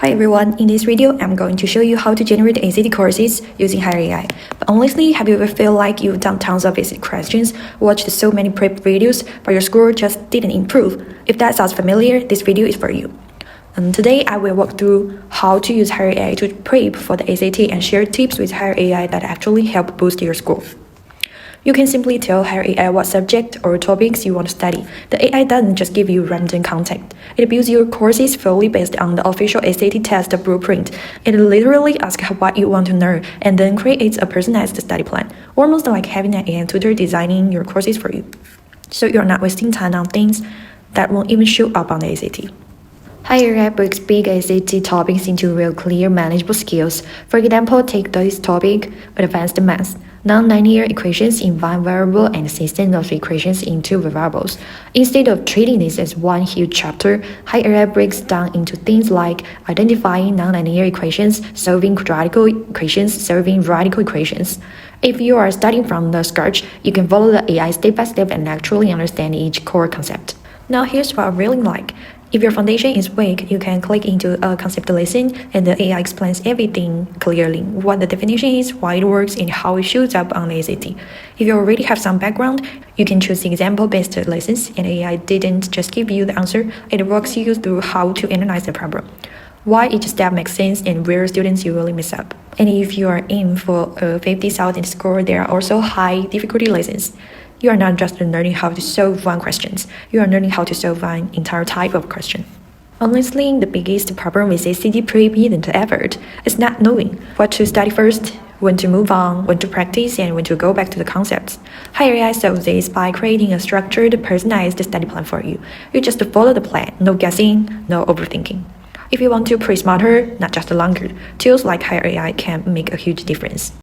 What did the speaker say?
Hi everyone, in this video, I'm going to show you how to generate ACT courses using Hireai. But honestly, have you ever felt like you've done tons of ACT questions, watched so many prep videos, but your score just didn't improve? If that sounds familiar, this video is for you. And today, I will walk through how to use Hireai to prep for the ACT and share tips with Hireai that actually help boost your score. You can simply tell Hireai what subject or topics you want to study. The AI doesn't just give you random content. It builds your courses fully based on the official ACT test blueprint. It literally asks what you want to learn and then creates a personalized study plan, almost like having an AI tutor designing your courses for you. So you're not wasting time on things that won't even show up on the ACT. Hireai breaks big ACT topics into real clear, manageable skills. For example, take this topic, advanced math. Non-linear equations in one variable and system of equations in two variables. Instead of treating this as one huge chapter, Hireai breaks down into things like identifying non-linear equations, solving quadratic equations, solving radical equations. If you are starting from the scratch, you can follow the AI step by step and actually understand each core concept. Now here's what I really like. If your foundation is weak, you can click into a concept lesson and the AI explains everything clearly, what the definition is, why it works, and how it shows up on the ACT. If you already have some background, you can choose example-based lessons, and AI didn't just give you the answer, it walks you through how to analyze the problem, why each step makes sense, and where students usually mess up. And if you are in for a 50,000 score, there are also high difficulty lessons. You are not just learning how to solve one question, you are learning how to solve an entire type of question. Honestly, the biggest problem with ACT prep isn't the effort. It's not knowing what to study first, when to move on, when to practice, and when to go back to the concepts. Hireai solves this by creating a structured, personalized study plan for you. You just follow the plan, no guessing, no overthinking. If you want to prep smarter, not just longer, tools like Hireai can make a huge difference.